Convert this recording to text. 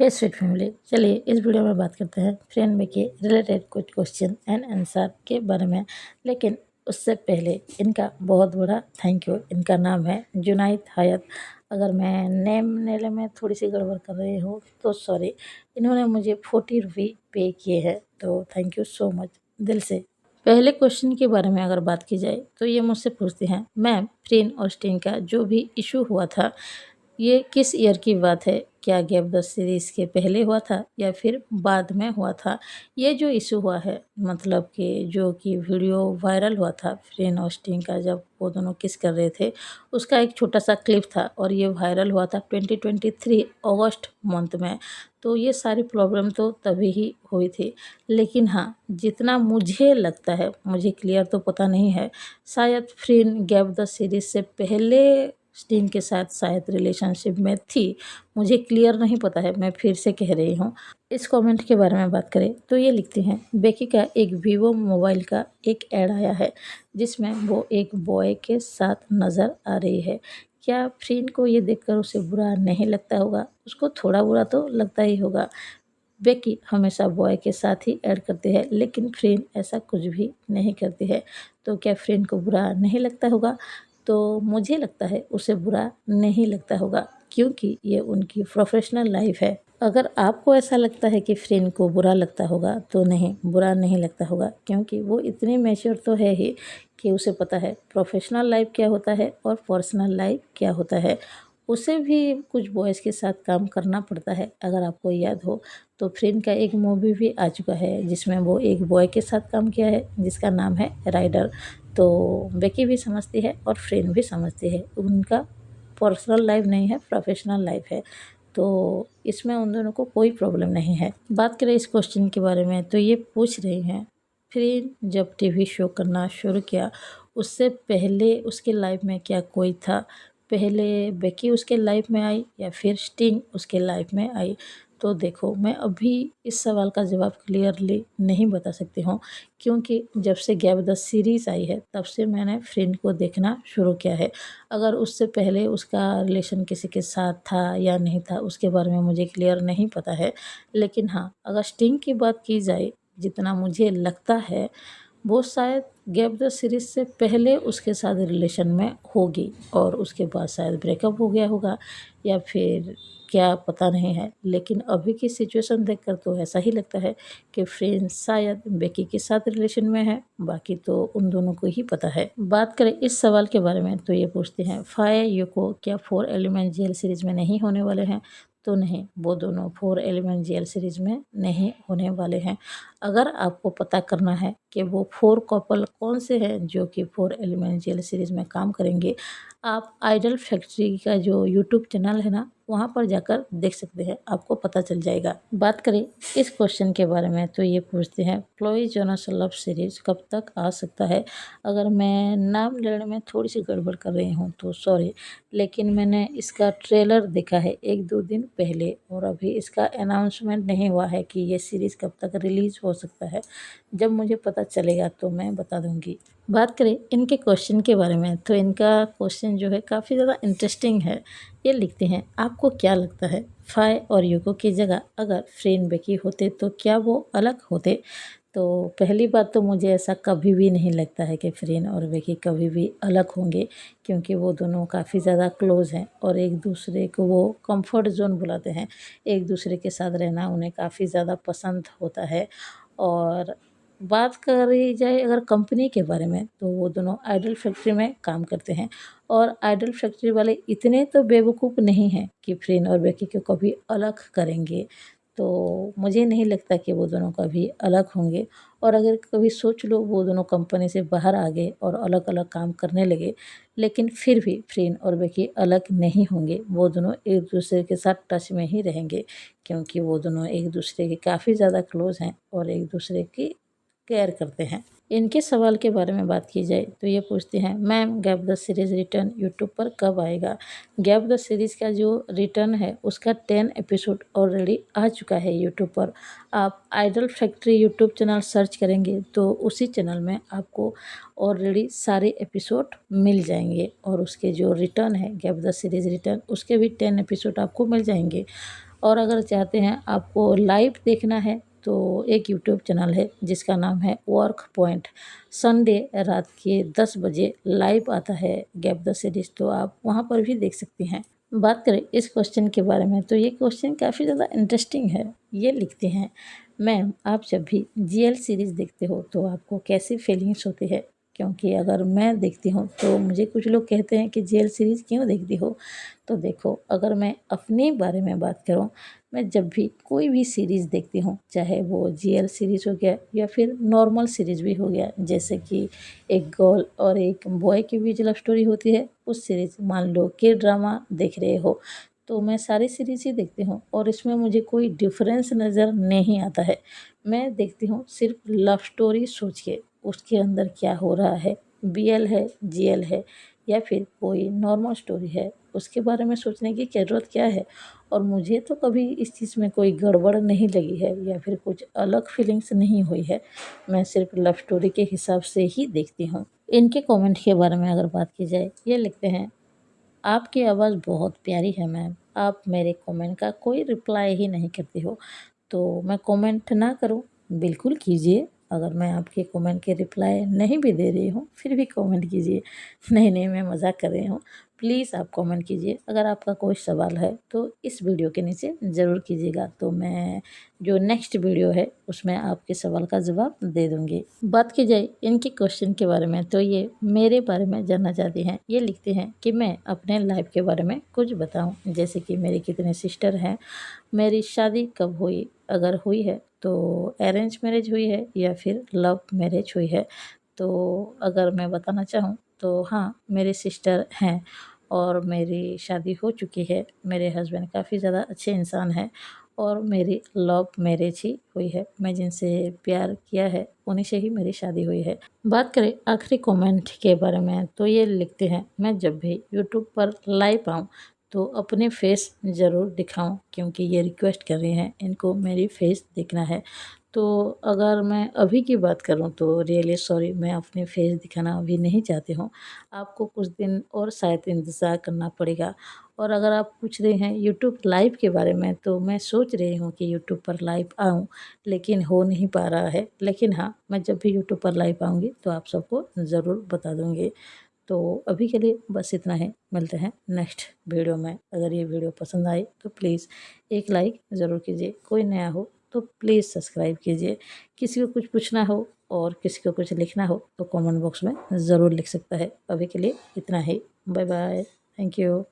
हे sweet family, चलिए इस video में बात करते हैं फ्रेंड में के रिलेटेड कुछ क्वेश्चन एंड आंसर के बारे में। लेकिन उससे पहले इनका बहुत बड़ा थैंक यू। इनका नाम है जुनाइद हयात। अगर मैं नेम नेले में थोड़ी सी गड़बड़ कर रही हूँ तो सॉरी। इन्होंने मुझे 40 रुपये पे किए हैं, तो थैंक यू सो मच दिल से। पहले क्वेश्चन के बारे में अगर बात की जाए तो ये मुझसे पूछते हैं, मैम फ्रेंड और स्टिंग का जो भी इशू हुआ था ये किस ईयर की बात है? क्या गैप द सीरीज़ के पहले हुआ था या फिर बाद में हुआ था? ये जो इशू हुआ है, मतलब कि जो कि वीडियो वायरल हुआ था फ्रेंड और स्टिंग का, जब वो दोनों किस कर रहे थे, उसका एक छोटा सा क्लिप था और ये वायरल हुआ था 2023 अगस्त मंथ में। तो ये सारी प्रॉब्लम तो तभी ही हुई थी। लेकिन हाँ, जितना मुझे लगता है, मुझे क्लियर तो पता नहीं है, शायद फ्रेंड गैप द सीरीज़ से पहले स्टिंग के साथ शायद रिलेशनशिप में थी। मुझे क्लियर नहीं पता है, मैं फिर से कह रही हूँ। इस कमेंट के बारे में बात करें तो ये लिखती हैं, बेकी का एक वीवो मोबाइल का एक ऐड आया है जिसमें वो एक बॉय के साथ नज़र आ रही है। क्या फ्रेंड को ये देखकर उसे बुरा नहीं लगता होगा? उसको थोड़ा बुरा तो लगता ही होगा। बेकी हमेशा बॉय के साथ ही ऐड करती है, लेकिन फ्रेंड ऐसा कुछ भी नहीं करती है। तो क्या फ्रेंड को बुरा नहीं लगता होगा? तो मुझे लगता है उसे बुरा नहीं लगता होगा, क्योंकि ये उनकी प्रोफेशनल लाइफ है। अगर आपको ऐसा लगता है कि फ्रेंड को बुरा लगता होगा तो नहीं, बुरा नहीं लगता होगा, क्योंकि वो इतनी मैच्योर तो है ही कि उसे पता है प्रोफेशनल लाइफ क्या होता है और पर्सनल लाइफ क्या होता है। उसे भी कुछ बॉयज़ के साथ काम करना पड़ता है। अगर आपको याद हो तो फ्रेंड का एक मूवी भी आ चुका है जिसमें वो एक बॉय के साथ काम किया है जिसका नाम है राइडर। तो बेकी भी समझती है और फ्रेंड भी समझती है, उनका पर्सनल लाइफ नहीं है, प्रोफेशनल लाइफ है। तो इसमें उन दोनों को कोई प्रॉब्लम नहीं है। बात करें इस क्वेश्चन के बारे में तो ये पूछ रही हैं, फ्रेंड जब टीवी शो करना शुरू किया उससे पहले उसके लाइफ में क्या कोई था? पहले बेकी उसके लाइफ में आई या फिर स्टिंग उसके लाइफ में आई? तो देखो, मैं अभी इस सवाल का जवाब क्लियरली नहीं बता सकती हूँ, क्योंकि जब से गैप द सीरीज़ आई है तब से मैंने फ्रेंड को देखना शुरू किया है। अगर उससे पहले उसका रिलेशन किसी के साथ था या नहीं था उसके बारे में मुझे क्लियर नहीं पता है। लेकिन हाँ, अगर स्टिंग की बात की जाए, जितना मुझे लगता है वो शायद गैप द सीरीज़ से पहले उसके साथ रिलेशन में होगी और उसके बाद शायद ब्रेकअप हो गया होगा, या फिर क्या पता नहीं है। लेकिन अभी की सिचुएशन देखकर तो ऐसा ही लगता है कि फ्रेंड शायद बेकी के साथ रिलेशन में है, बाकी तो उन दोनों को ही पता है। बात करें इस सवाल के बारे में तो ये पूछते हैं, फाये यूको क्या 4 एलिमेंट जेल सीरीज़ में नहीं होने वाले हैं? तो नहीं, वो दोनों 4 एलिमेंट जेल सीरीज़ में नहीं होने वाले हैं। अगर आपको पता करना है कि वो 4 कपल कौन से हैं जो कि 4 एलिमेंट जेल सीरीज़ में काम करेंगे, आप आइडल फैक्ट्री का जो यूट्यूब चैनल है ना, वहाँ पर जाकर देख सकते हैं, आपको पता चल जाएगा। बात करें इस क्वेश्चन के बारे में तो ये पूछते हैं, क्लोई जोनस लव सीरीज़ कब तक आ सकता है? अगर मैं नाम लेने में थोड़ी सी गड़बड़ कर रही हूँ तो सॉरी, लेकिन मैंने इसका ट्रेलर देखा है 1-2 दिन पहले और अभी इसका अनाउंसमेंट नहीं हुआ है कि ये सीरीज़ कब तक रिलीज़ हो सकता है। जब मुझे पता चलेगा तो मैं बता दूँगी। बात करें इनके क्वेश्चन के बारे में तो इनका क्वेश्चन जो है काफ़ी ज़्यादा इंटरेस्टिंग है। ये लिखते हैं, आपको क्या लगता है फाय और यूको की जगह अगर फ्रेंड बेकी होते तो क्या वो अलग होते? तो पहली बात तो मुझे ऐसा कभी भी नहीं लगता है कि फ्रेंड और बेकी कभी भी अलग होंगे, क्योंकि वो दोनों काफ़ी ज़्यादा क्लोज़ हैं और एक दूसरे को वो कंफर्ट जोन बुलाते हैं। एक दूसरे के साथ रहना उन्हें काफ़ी ज़्यादा पसंद होता है। और बात करी जाए अगर कंपनी के बारे में तो वो दोनों आइडल फैक्ट्री में काम करते हैं और आइडल फैक्ट्री वाले इतने तो बेवकूफ़ नहीं हैं कि फ्रेंड और बेकी को कभी अलग करेंगे। तो मुझे नहीं लगता कि वो दोनों कभी अलग होंगे। और अगर कभी सोच लो वो दोनों कंपनी से बाहर आ गए और अलग-अलग काम करने लगे, लेकिन फिर भी फ्रेंड और बेकी अलग नहीं होंगे। वो दोनों एक-दूसरे के साथ टच में ही रहेंगे, क्योंकि वो दोनों एक-दूसरे के काफ़ी ज़्यादा क्लोज़ हैं और एक-दूसरे की केयर करते हैं। इनके सवाल के बारे में बात की जाए तो ये पूछते हैं, ma'am gap the series return YouTube पर कब आएगा? गैप द सीरीज़ का जो रिटर्न है उसका 10 एपिसोड ऑलरेडी आ चुका है यूट्यूब पर। आप idle factory YouTube channel search करेंगे तो उसी चैनल में आपको ऑलरेडी सारे एपिसोड मिल जाएंगे और उसके जो रिटर्न है गैप द सीरीज़ रिटर्न, उसके भी 10 एपिसोड आपको मिल जाएंगे। और अगर चाहते हैं आपको लाइव देखना है तो एक यूट्यूब चैनल है जिसका नाम है वर्क पॉइंट। संडे रात के 10 बजे लाइव आता है गैप द सीरीज़, तो आप वहाँ पर भी देख सकती हैं। बात करें इस क्वेश्चन के बारे में तो ये क्वेश्चन काफ़ी ज़्यादा इंटरेस्टिंग है। ये लिखते हैं, मैम आप जब भी जीएल सीरीज़ देखते हो तो आपको कैसी फीलिंग्स होती है? क्योंकि अगर मैं देखती हूँ तो मुझे कुछ लोग कहते हैं कि जीएल सीरीज़ क्यों देखती हो? तो देखो, अगर मैं अपने बारे में बात करूँ, मैं जब भी कोई भी सीरीज़ देखती हूँ, चाहे वो जीएल सीरीज़ हो गया या फिर नॉर्मल सीरीज़ भी हो गया, जैसे कि एक गर्ल और एक बॉय के बीच लव स्टोरी होती है, उस सीरीज़, मान लो के ड्रामा देख रहे हो, तो मैं सारी सीरीज़ ही देखती हूँ और इसमें मुझे कोई डिफरेंस नज़र नहीं आता है। मैं देखती हूँ सिर्फ लव स्टोरी सोच के, उसके अंदर क्या हो रहा है, बीएल है, जीएल है या फिर कोई नॉर्मल स्टोरी है, उसके बारे में सोचने की ज़रूरत क्या है। और मुझे तो कभी इस चीज़ में कोई गड़बड़ नहीं लगी है या फिर कुछ अलग फीलिंग्स नहीं हुई है। मैं सिर्फ लव स्टोरी के हिसाब से ही देखती हूँ। इनके कमेंट के बारे में अगर बात की जाए, ये लिखते हैं, आपकी आवाज़ बहुत प्यारी है मैम, आप मेरे कमेंट का कोई रिप्लाई ही नहीं करती हो, तो मैं कमेंट ना करूं? बिल्कुल कीजिए। अगर मैं आपके कमेंट के रिप्लाई नहीं भी दे रही हूँ फिर भी कमेंट कीजिए। नहीं, मैं मज़ाक कर रही हूँ। प्लीज़ आप कमेंट कीजिए। अगर आपका कोई सवाल है तो इस वीडियो के नीचे ज़रूर कीजिएगा, तो मैं जो नेक्स्ट वीडियो है उसमें आपके सवाल का जवाब दे दूँगी। बात की जाए इनके क्वेश्चन के बारे में तो ये मेरे बारे में जानना चाहती हैं। ये लिखते हैं कि मैं अपने लाइफ के बारे में कुछ बताऊँ, जैसे कि मेरे कितने सिस्टर हैं, मेरी शादी कब हुई, अगर हुई है तो अरेंज मैरिज हुई है या फिर लव मैरिज हुई है। तो अगर मैं बताना चाहूँ तो हाँ, मेरे सिस्टर हैं और मेरी शादी हो चुकी है। मेरे हस्बैंड काफ़ी ज़्यादा अच्छे इंसान हैं और मेरी लव मैरिज ही हुई है। मैं जिनसे प्यार किया है उन्हीं से ही मेरी शादी हुई है। बात करें आखिरी कमेंट के बारे में तो ये लिखते हैं, मैं जब भी यूट्यूब पर लाइव आऊँ तो अपने फेस ज़रूर दिखाऊं, क्योंकि ये रिक्वेस्ट कर रहे हैं, इनको मेरी फेस दिखना है। तो अगर मैं अभी की बात करूं तो रियली सॉरी, मैं अपने फेस दिखाना अभी नहीं चाहती हूं। आपको कुछ दिन और शायद इंतज़ार करना पड़ेगा। और अगर आप पूछ रहे हैं यूट्यूब लाइव के बारे में तो मैं सोच रही हूँ कि यूट्यूब पर लाइव आऊँ, लेकिन हो नहीं पा रहा है। लेकिन हाँ, मैं जब भी यूट्यूब पर लाइव आऊँगी तो आप सबको ज़रूर बता दूँगी। तो अभी के लिए बस इतना ही, मिलते हैं नेक्स्ट वीडियो में। अगर ये वीडियो पसंद आई तो प्लीज़ एक लाइक ज़रूर कीजिए, कोई नया हो तो प्लीज़ सब्सक्राइब कीजिए। किसी को कुछ पूछना हो और किसी को कुछ लिखना हो तो कमेंट बॉक्स में ज़रूर लिख सकता है। अभी के लिए इतना ही, बाय बाय, थैंक यू।